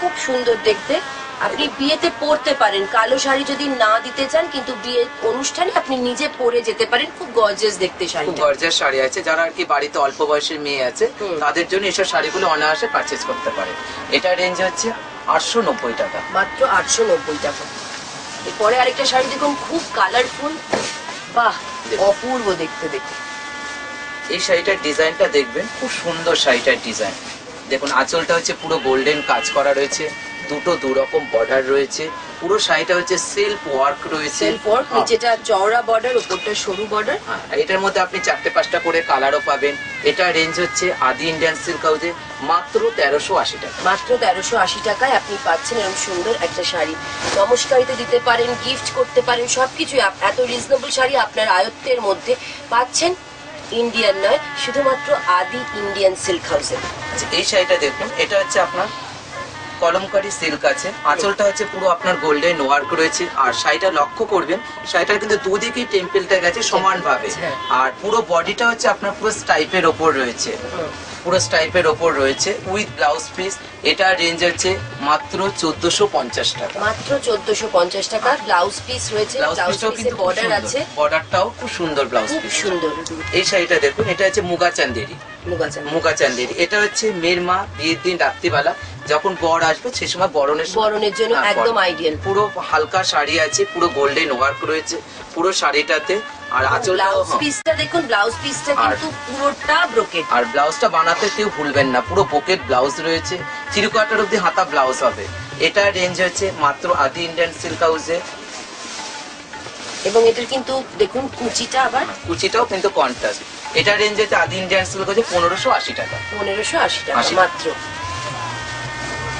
খুব সুন্দর দেখতে। আপনি বিয়েতে পরতে পারেন, কালো শাড়ি যদি না দিতে চান, কিন্তু বিয়ের অনুষ্ঠানে আপনি নিজে পরে যেতে পারেন। খুব গর্জিয়াস দেখতে শাড়ি, খুব গর্জিয়াস শাড়ি আছে। যারা আর কি বাড়িতে অল্প বয়সের মেয়ে আছে তাদের জন্য এসব শাড়িগুলো অনায়াসে পারচেজ করতে পারে। এটা রেঞ্জ হচ্ছে 890 টাকা, মাত্র 890 টাকা। এরপরে আরেকটা শাড়ি দেখুন, খুব কালারফুল, বাহ অপূর্ব দেখতে। দেখুন এই শাড়িটার ডিজাইনটা দেখবেন, খুব সুন্দর শাড়িটার ডিজাইন। দেখুন আঁচলটা হচ্ছে পুরো গোল্ডেন কাজ করা রয়েছে, দুটো দুরকম বর্ডার রয়েছে, পুরো শাড়িটা হচ্ছে সেলফ ওয়ার্ক রয়েছে। সেলফ ওয়ার্ক, নিচেটা চওড়া বর্ডার, উপরটা সরু বর্ডার। এটার মধ্যে আপনি 4-5টা করে কালারও পাবেন। এটা রেঞ্জ হচ্ছে আদি ইন্ডিয়ান সিল্ক হাউসে মাত্র 1380 টাকা। মাত্র 1380 টাকায় আপনি পাচ্ছেন এরকম সুন্দর একটা শাড়ি। নমস্কারিতে দিতে পারেন, গিফট করতে পারেন, সবকিছু এত রিজনেবল শাড়ি আপনার আয়ত্তের মধ্যে পাচ্ছেন। ইন্ডিয়ান নয়, শুধুমাত্র আদি ইন্ডিয়ান সিল্ক হাউসে। আচ্ছা এই শাড়িটা দেখুন, এটা হচ্ছে আপনার কলমকারি সিল্ক আছে, আঁচলটা হচ্ছে পুরো আপনার গোল্ডেন ওয়ার্ক রয়েছে। আর শাড়িটা লক্ষ্য করবেন, শাড়িটার কিন্তু দুদিকেই টেম্পেলটা গেছে সমান ভাবে। আর পুরো বডিটা হচ্ছে আপনার পুরো স্টাইপের ওপর রয়েছে, পুরো স্টাইপের ওপর রয়েছে উইথ ব্লাউজ পিস। এটা রেঞ্জ হচ্ছে মাত্র 1450 টাকা। মাত্র 1450 টাকা। ব্লাউজ পিস রয়েছে, ব্লাউজ পিসে বর্ডার আছে, বর্ডারটাও খুব সুন্দর, ব্লাউজ পিস সুন্দর। এই শাড়িটা দেখুন, এটা হচ্ছে মুগা চান্দেরি। মুগা চান্দেরি এটা হচ্ছে মেয়ের মা বিয়ের দিন রাত্রিবেলা যখন বর আসবে সেই সময় বরণের জন্য একদম আইডিয়াল। পুরো হালকা শাড়ি আছে, পুরো গোল্ডেন ওয়ার্ক রয়েছে পুরো শাড়িটাতে। আর ব্লাউজ পিসটা দেখুন, ব্লাউজ পিসটা কিন্তু পুরোটা ব্রোকেট। আর ব্লাউজটা বানাতে কেউ ভুলবেন না, পুরো ব্রোকেট ব্লাউজ রয়েছে, 3/4 অবধি হাতা ব্লাউজ হবে। এটা রেঞ্জ হচ্ছে মাত্র আদি ইন্ডিয়ান সিল্ক হাউসে। এবং এটার কিন্তু দেখুন কুচিটা, আবার কুচিটাও কিন্তু কন্ট্রাস্ট। এটা রেঞ্জ হচ্ছে আদি ইন্ডিয়ান সিল্ক হাউসে 1580 টাকা। 1580 টাকা মাত্র।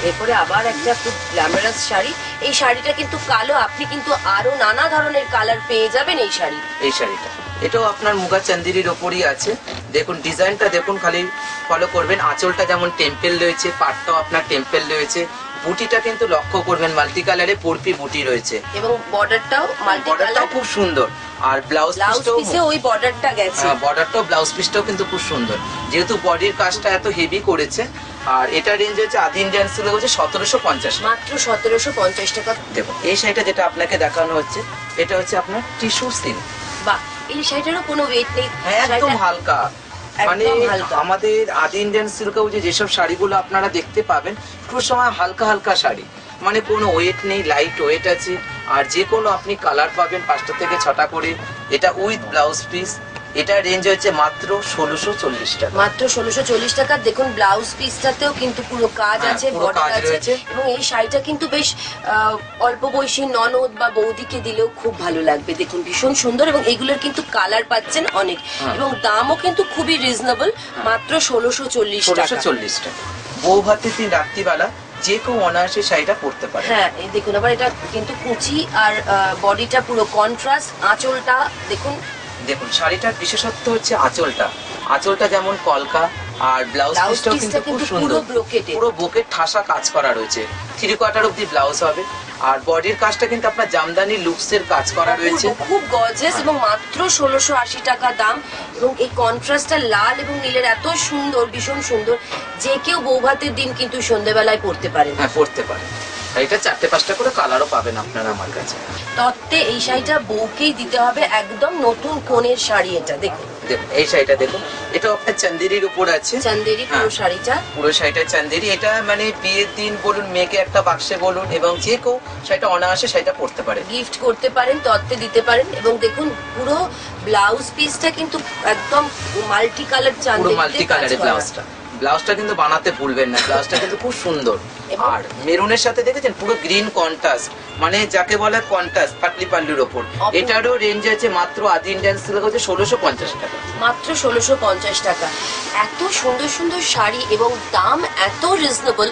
এরপরে আবার একটা খুব গ্ল্যামারাস শাড়ি। এই শাড়িটা কিন্তু কালো, আপনি কিন্তু আরো নানা ধরনের কালার পেয়ে যাবেন এই শাড়িটা। এটাও আপনার মুগা চান্দেরির ওপরই আছে। দেখুন ডিজাইনটা দেখুন, খালি ফলো করবেন। আঁচলটা যেমন টেম্পেল রয়েছে, পাটটাও আপনার টেম্পেল রয়েছে। বুটিটা কিন্তু লক্ষ্য করবেন মাল্টি কালারে পরপি বুটি রয়েছে, এবং বর্ডারটাও মাল্টি কালার, খুব সুন্দর। আর ব্লাউজ পিসে ওই বর্ডারটা গেছে, বর্ডারটাও ব্লাউজ পিসটাও কিন্তু খুব সুন্দর, যেহেতু বডির কাজটা এত হেভি করেছে। আর এটা রেঞ্জ হচ্ছে আদি ইন্ডিয়ান সিল্ক হচ্ছে 1750, মাত্র 1750 টাকা। দেখুন এই শাড়িটা যেটা আপনাকে দেখানো হচ্ছে, এটা হচ্ছে আপনার টিস্যু সিল্ক। বাহ, এই শাড়িটারও কোনো ওয়েট নেই, একদম হালকা। মানে আমাদের আদি ইন্ডিয়ান সিল্ক হাউসে যেসব শাড়িগুলো আপনারা দেখতে পাবেন পুরো সময় হালকা হালকা শাড়ি, মানে কোনো ওয়েট নেই, লাইট ওয়েট আছে। আর যে কোনো আপনি কালার পাবেন 5টা থেকে 6টা করে। এটা উইথ ব্লাউজ পিস। এটা রেঞ্জ হচ্ছে মাত্র 1640 টাকা। মাত্র 1640 টাকা। দেখুন ব্লাউজ পিসটাতেও কিন্তু পুরো কাজ আছে, বর্ডার আছে। এবং এই শাড়িটা কিন্তু বেশ অল্প বয়সী ননদ বা বৌদিকে দিলেও খুব ভালো লাগবে। দেখুন ভীষণ সুন্দর, এবং এইগুলোর কিন্তু কালার পাচ্ছেন অনেক, এবং দামও কিন্তু খুবই রিজনেবল, মাত্র 1640 টাকা। বউ ভাতের দিন রাত্রিবেলা যে কেউ অনায়াসে শাড়িটা পরতে পারে। হ্যাঁ, এই দেখুন আবার এটা কিন্তু কুচি, আর বডিটা পুরো কন্ট্রাস্ট। আঁচলটা দেখুন, দেখুন শাড়িটার বিশেষত্ব হচ্ছে আঁচলটা যেমন কলকা, আর ব্লাউজ পিসটাও কিন্তু খুব সুন্দর, পুরো ব্রোকেট ঠাসা কাজ করা রয়েছে। 3/4 অবধি ব্লাউজ হবে। আর বডির কাজটা কিন্তু আপনার জামদানি লুকস এর কাজ করা রয়েছে, খুব গর্জিয়াস, এবং মাত্র 1680 টাকা দাম। এবং এই কন্ট্রাস্টটা লাল এবং নীলের এত সুন্দর, ভীষণ সুন্দর, যে কেউ বৌভাতের দিন কিন্তু সন্ধ্যেবেলায় পরতে পারেন। হ্যাঁ, পরতে পারে। এটা 4-5টা করে কালারও পাবেন আপনারা আমার কাছে। তত্ত্বে এই শাড়িটা বউকেই দিতে হবে, একদম নতুন কোণের শাড়ি। এটা দেখুন, এই শাড়িটা দেখুন, এটা আপনার চান্দেরির উপর আছে, চান্দেরি পুরো শাড়িটা, পুরো শাড়িটা চান্দেরি। এটা মানে বিয়ের দিন বলুন, মেয়েকে একটা বাক্সে বলুন, এবং যে কেউ শাড়িটা অনায়াসে শাড়িটা পরতে পারে, গিফট করতে পারেন, তত্ত্বে দিতে পারেন। এবং দেখুন পুরো ব্লাউজ পিসটা কিন্তু একদম মাল্টি কালার চান্দেরি, মাল্টি কালারের ব্লাউজটা কিন্তু বানাতে ভুলবেন না, ব্লাউজটা কিন্তু খুব সুন্দর। আর মেরুনের সাথে দেখেছেন পুরো গ্রিন কন্ট্রাস্ট, মানে যাকে বলে কন্ট্রাস্ট পাটলি পাল্লুর ওপর। এটারও রেঞ্জ আছে মাত্র আদি ইন্ডিয়ান সিল্ক হচ্ছে 1650 টাকা। মাত্র 1650 টাকা। এত সুন্দর সুন্দর শাড়ি এবং দাম এত রিজনেবল,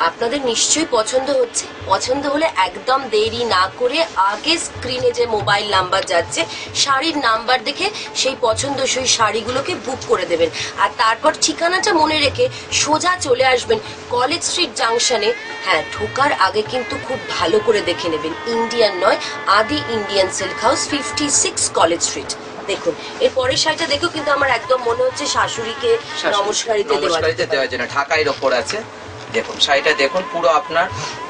আপনাদের নিশ্চয়ই পছন্দ হচ্ছে। পছন্দ হলে একদম দেরি না করে আগে স্ক্রিনে যে মোবাইল নাম্বার যাচ্ছে, শাড়ির নাম্বার দেখে সেই পছন্দসই শাড়িগুলোকে বুক করে দেবেন। আর তারপর ঠিকানাটা মনে রেখে সোজা চলে আসবেন কলেজ স্ট্রিট জাংশনে। হ্যাঁ, ঢোকার আগে কিন্তু খুব ভালো করে দেখে নেবেন, ইন্ডিয়ান নয়, আদি Indian silk house, 56 college street. দেখুন এর পরের শাড়িটা দেখো, কিন্তু আমার একদম মনে হচ্ছে শাশুড়িকে নমস্কারিতে দেওয়ার জন্য ঢাকাইয়ের ওপর আছে। দেখুন শাড়িটা দেখুন পুরো আপনার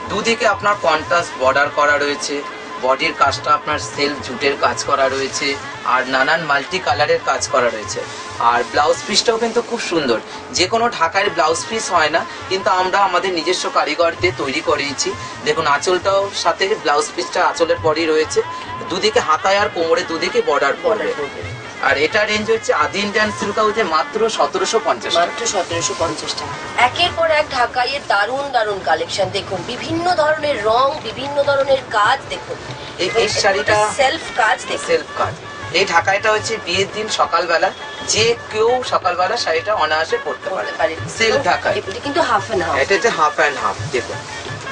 দুদিকে আপনার কন্ট্রাস্ট বর্ডার করা রয়েছে, বডির কাজটা আপনার সেলফ জুটের কাজ করা রয়েছে, আর নানান মাল্টি কালারের কাজ করা রয়েছে। আর ব্লাউজ পিসটাও কিন্তু খুব সুন্দর, যে কোনো ঢাকায় ব্লাউজ পিস হয় না, কিন্তু আমরা আমাদের নিজস্ব কারিগর দিয়ে তৈরি করিয়েছি। দেখুন আঁচলটাও সাথে ব্লাউজ পিসটা আঁচলের পরই রয়েছে, দুদিকে হাতায় আর কোমরে দুদিকে বর্ডার পড়বে। আর এটা রেঞ্জ হচ্ছে আদি ইন্ডিয়ান সিল্ক হাউসে মাত্র 1750 মাত্র 1750 টাকা। একের পর এক ঢাকাইয়ের দারুণ দারুণ কালেকশন দেখুন, বিভিন্ন ধরনের রং, বিভিন্ন ধরনের কাজ দেখুন। এই শাড়িটা সেলফ কাজ দেখুন, সেলফ কাজ। এই ঢাকাইটা হচ্ছে বিয়ের দিন সকালবেলা যে কেউ সকালবেলা শাড়িটা অনায়াসে পরতে পারে। সেলফ ঢাকাই, এটা কিন্তু হাফ এন্ড হাফ। এটা হচ্ছে হাফ অ্যান্ড হাফ। দেখুন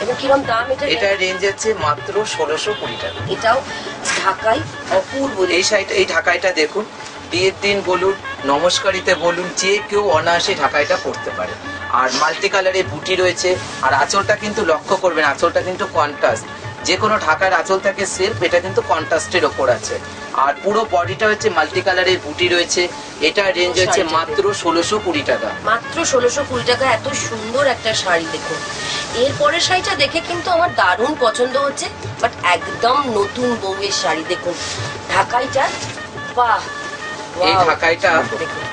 এবং কিরকম দাম এটা? এটা রেঞ্জ হচ্ছে মাত্র 1620 টাকা। এটাও ঢাকাই অপূর্ব। এই শাড়িটা, এই ঢাকাইটা দেখুন, বিয়ের দিন বলুন, নমস্কারিতে বলুন, যে কেউ অনায়াসে ঢাকাইটা পরতে পারে। আর মাল্টি কালারের বুটি রয়েছে, আর আঁচলটা কিন্তু লক্ষ্য করবেন, আঁচলটা কিন্তু কন্ট্রাস্ট। যে কোনো ঢাকার আঁচল থাকে সেলফ, এটা কিন্তু কন্ট্রাস্টের ওপর আছে। আর পুরো বডিটা হচ্ছে মাল্টি কালারের বুটি রয়েছে। এটা রেঞ্জ হচ্ছে মাত্র 1620 টাকা। মাত্র 1620 টাকা। এত সুন্দর একটা শাড়ি দেখুন। এরপরের শাড়িটা দেখে কিন্তু আমার দারুণ পছন্দ হচ্ছে, বাট একদম নতুন বউয়ের শাড়ি দেখুন ঢাকাইটা। বাহ, এই ঢাকাইটা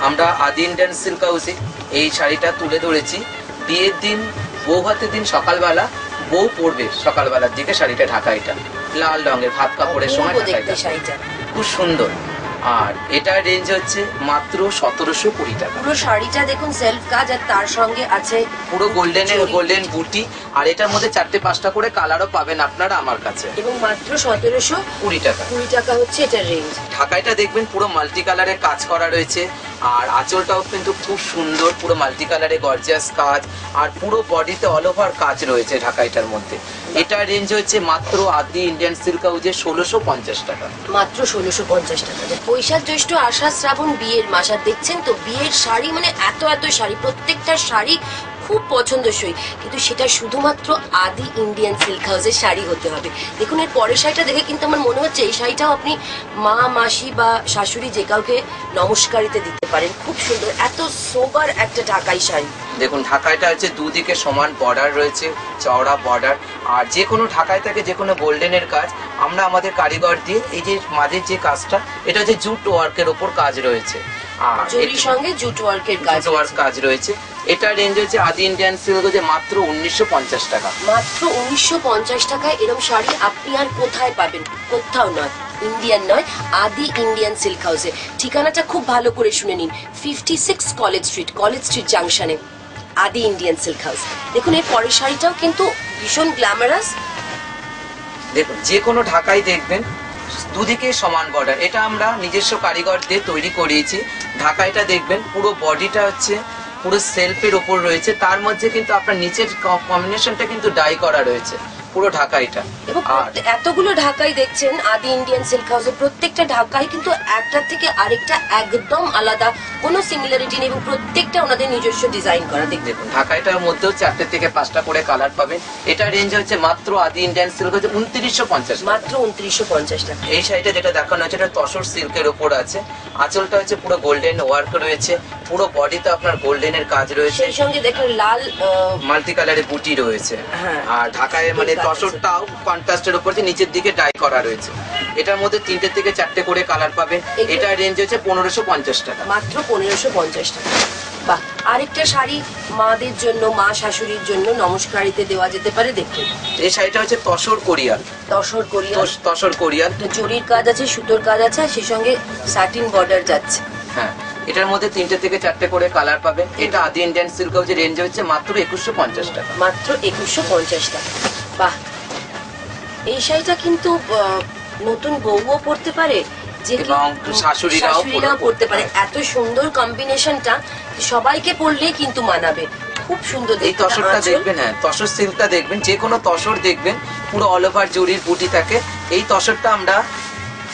আমরা আদি ইন্ডিয়ান সিল্ক হাউসে এই শাড়িটা তুলে ধরেছি। বিয়ের দিন, বউ ভাতের দিন সকালবেলা বউ পরবে, সকালবেলার দিকে শাড়িটা ঢাকাইটা লাল রঙের ভাত কাপড়ের সময় ঢাকাইটা শাড়িটা খুব সুন্দর। আর এটা রেঞ্জ হচ্ছে মাত্র 1720 টাকা। পুরো শাড়িটা দেখুন সেলফ কাজ, আর তার সঙ্গে আছে পুরো গোল্ডেন বুটি। আর এটার মধ্যে 4-5টা করে কালারও পাবেন আপনারা আমার কাছে। এবং মাত্র 1720 টাকা। 20 টাকা হচ্ছে এটার রেঞ্জ। ঢাকাইটা দেখবেন পুরো মাল্টি কালারের কাজ করা রয়েছে, আর আঁচলটাও কিন্তু খুব সুন্দর, পুরো মাল্টি কালারে গর্জিয়াস কাজ, আর পুরো বডিতে অল ওভার কাজ রয়েছে ঢাকাইটার মধ্যে। এটা রেঞ্জ হচ্ছে মাত্র আদি ইন্ডিয়ান সিল্ক হাউসে 1650 টাকা। মাত্র 1650 টাকা। বৈশাখ জ্যৈষ্ঠ আষাঢ় শ্রাবণ বিয়ের মাস, আর দেখছেন তো বিয়ের শাড়ি মানে এত এত শাড়ি, প্রত্যেকটা শাড়ি খুব পছন্দসই, কিন্তু সেটা শুধুমাত্র আদি ইন্ডিয়ান সিল্ক হাউসের শাড়ি হতে হবে। দেখুন এর পরের শাড়িটা দেখে কিন্তু আমার মনে হচ্ছে এই শাড়িটাও আপনি মা, মাসি বা শাশুড়ি যে কাউকে নমস্কারিতে দিতে পারেন। খুব সুন্দর, এত সোবার একটা ঢাকাই শাড়ি। দেখুন ঢাকাইটা হচ্ছে দুদিকে সমান বর্ডার রয়েছে, চওড়া বর্ডার। আর যে কোনো ঢাকাই থাকে যে কোনো গোল্ডেনের কাজ আমরা আমাদের কারিগর দিয়ে, এই যে মাঝের যে কাজটা, এটা হচ্ছে জুট ওয়ার্কের ওপর কাজ রয়েছে, আর জরির সঙ্গে জুট ওয়ার্কের কাজ রয়েছে। এটা রেঞ্জ হচ্ছে আদি ইন্ডিয়ান সিল্ক হাউসে মাত্র 1950 টাকা। মাত্র 1950 টাকায় এরকম শাড়ি আপনি আর কোথায় পাবেন? কোথাও নয়, ইন্ডিয়ান নয়, আদি ইন্ডিয়ান সিল্ক হাউসে। ঠিকানাটা খুব ভালো করে শুনে নিন, 56 কলেজ স্ট্রিট জাংশনে আদি ইন্ডিয়ান সিল্ক হাউস। দেখুন এর পরের শাড়িটাও কিন্তু ভীষণ গ্ল্যামারাস। দেখুন যে কোনো ঢাকাই দেখবেন দুদিকে সমান বর্ডার, এটা আমরা নিজস্ব কারিগর দিয়ে তৈরি করিয়েছি। ঢাকাইটা দেখবেন পুরো বডিটা হচ্ছে পুরো সেলফের ওপর রয়েছে, তার মধ্যে কিন্তু আপনার নিচের কম্বিনেশনটা কিন্তু ডাই করা রয়েছে পুরো ঢাকাইটা। এবং এতগুলো ঢাকাই দেখছেন আদি ইন্ডিয়ান সিল্ক হাউসে, প্রত্যেকটা ঢাকাই কিন্তু একটার থেকে আরেকটা একদম আলাদা, কোনো সিমিলারিটি নেই, এবং প্রত্যেকটা ওনাদের নিজস্ব ডিজাইন করা। দেখবেন ঢাকাইটার মধ্যেও 4 থেকে 5টা করে কালার পাবেন। এটা রেঞ্জ হচ্ছে মাত্র আদি ইন্ডিয়ান সিল্ক হচ্ছে 2950, মাত্র 2950 টাকা। এই শাড়িটা যেটা দেখানো হচ্ছে এটা তসর সিল্কের ওপর আছে, আঁচলটা হচ্ছে পুরো গোল্ডেন ওয়ার্ক রয়েছে, পুরো বডিতে আপনার গোল্ডেনের কাজ রয়েছে, সেই সঙ্গে দেখুন লাল মাল্টি কালারের বুটি রয়েছে। আর ঢাকায় মানে তসরটাও কন্ট্রাস্টের উপর যে নিচের দিকে ডাই করা রয়েছে। এটার মধ্যে 3 থেকে 4টে করে কালার পাবেন। এটা রেঞ্জ হচ্ছে 1550 টাকা। মাত্র 1550 টাকা। বাহ, আরেকটা শাড়ি মাদের জন্য, মা শাশুড়ির জন্য নমস্কারিতে দেওয়া যেতে পারে। দেখুন এই শাড়িটা হচ্ছে তসর কোরিয়ান। তসর কোরিয়ান জরির কাজ আছে, সুতোর কাজ আছে, সেই সঙ্গে সাটিন বর্ডার যাচ্ছে। হ্যাঁ, এটার মধ্যে 3 থেকে 4টে করে কালার পাবেন। এটা আদি ইন্ডিয়ান সিল্ক হাউসের রেঞ্জ হচ্ছে মাত্র 2150 টাকা। মাত্র 2150 টাকা। বাহ, এই শাড়িটা কিন্তু নতুন বউও পরতে পারে, যে শাশুড়িরাও পরতে পারে। এত সুন্দর কম্বিনেশনটা, সবাইকে পরলেই কিন্তু মানাবে। খুব সুন্দর। এই তসরটা দেখবেন, হ্যাঁ তসর সিল্কটা দেখবেন, যে কোনো তসর দেখবেন পুরো অল ওভার জরির বুটি থাকে। এই তসরটা আমরা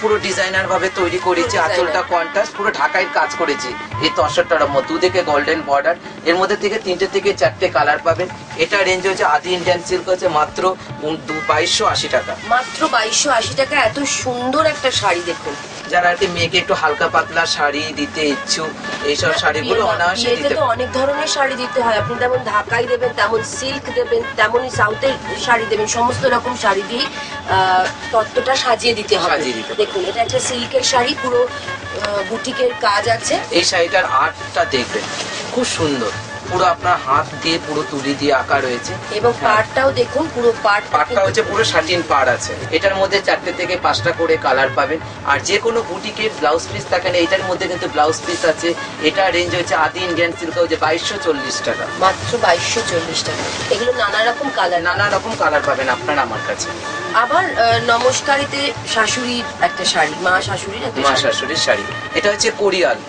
পুরো ডিজাইনার ভাবে তৈরি করেছি, আঁচলটা কন্ট্রাস্ট, পুরো ঢাকায় কাজ করেছি। এই তসরটার মধ্যে দুদিকে গোল্ডেন বর্ডার, এর মধ্যে থেকে 3 থেকে 4টে কালার পাবেন। এটা রেঞ্জ হচ্ছে আদি ইন্ডিয়ান সিল্ক হচ্ছে মাত্র 2280 টাকা। মাত্র 2280 টাকা। এত সুন্দর একটা শাড়ি দেখুন, যারা আর কি মেয়েকে একটু হালকা পাতলা শাড়ি দিতে ইচ্ছুক, এইসব শাড়িগুলো অনায়াসে বিয়েতে দিতে তো অনেক ধরনের শাড়ি দিতে হয়, আপনি যেমন ঢাকাই দেবেন, তেমন সিল্ক দেবেন, তেমনই সাউথের শাড়ি দেবেন, সমস্ত রকম শাড়ি দিয়ে তত্ত্বটা সাজিয়ে দিতে হবে। সাজিয়ে দিতে হবে। দেখুন এটা একটা সিল্কের শাড়ি, পুরো বুটিকের কাজ আছে। এই শাড়িটার আর্টটা দেখবেন খুব সুন্দর, পুরো আপনার হাত দিয়ে পুরো তুলি দিয়ে আঁকা রয়েছে এবং পাড়টাও দেখুন, পুরো পাটটা হচ্ছে পুরো সাটিন পাড় আছে। এটার মধ্যে 4টে থেকে 5টা করে কালার পাবেন। আর যে কোনো বুটিকের ব্লাউজ পিস থাকে না, এটার মধ্যে কিন্তু ব্লাউজ পিস আছে। এটা রেঞ্জ হচ্ছে আদি ইন্ডিয়ান সিল্ক হচ্ছে 2240 টাকা, মাত্র 2240 টাকা। এগুলো নানা রকম কালার, নানা রকম কালার পাবেন আপনার আমার কাছে। আবার নমস্কারিতে শাশুড়ির একটা শাড়ি, মা শাশুড়ির একটা মা শাড়ি। শাশুড়ির শাড়ি, এটা হচ্ছে কোরিয়াল।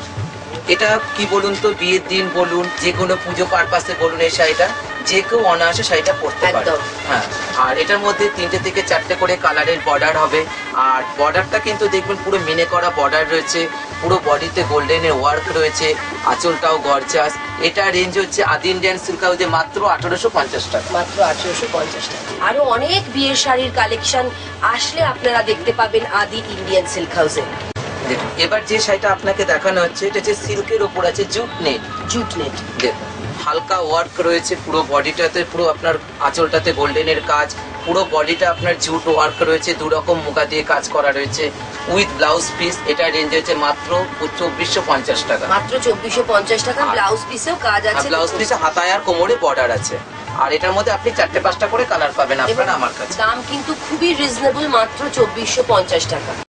এটা কি বলুন তো, বিয়ের দিন বলুন, যে কোনো পুজো পারপাসে বলুন, এই শাড়িটা যে কেউ অনায়াসে শাড়িটা পরতে পারে। একদম। হ্যাঁ, আর এটার মধ্যে 3টে থেকে 4টে করে কালারের বর্ডার হবে। আর বর্ডারটা কিন্তু দেখবেন পুরো মিনে করা বর্ডার রয়েছে, পুরো বডিতে গোল্ডেনের ওয়ার্ক রয়েছে, আঁচলটাও গর্জাস। এটা রেঞ্জ হচ্ছে আদি ইন্ডিয়ান সিল্ক হাউসে মাত্র 1850 টাকা। মাত্র 1850 টাকা। আরো অনেক বিয়ের শাড়ির কালেকশন আসলে আপনারা দেখতে পাবেন আদি ইন্ডিয়ান সিল্ক হাউসে। দেখুন এবার যে শাড়িটা আপনাকে দেখানো হচ্ছে, এটা হচ্ছে সিল্কের ওপর আছে জুট নেট। Jute net. দেখুন হালকা ওয়ার্ক রয়েছে পুরো বডিটাতে, পুরো আপনার আঁচলটাতে গোল্ডেনের কাজ, পুরো বডিটা আপনার জুট ওয়ার্ক রয়েছে, 2 রকম মুগা দিয়ে কাজ করা রয়েছে উইথ ব্লাউজ পিস। এটা রেঞ্জ হচ্ছে মাত্র 2450 টাকা। মাত্র 2450 টাকা। ব্লাউজ পিসেও কাজ আছে। ব্লাউজ পিসে হাতায় আর কোমরে বর্ডার আছে। আর এটার মধ্যে আপনি 4টে 5টা করে কালার পাবেন আপনারা আমার কাছে। দাম কিন্তু খুবই রিজনেবল, মাত্র 2450 টাকা।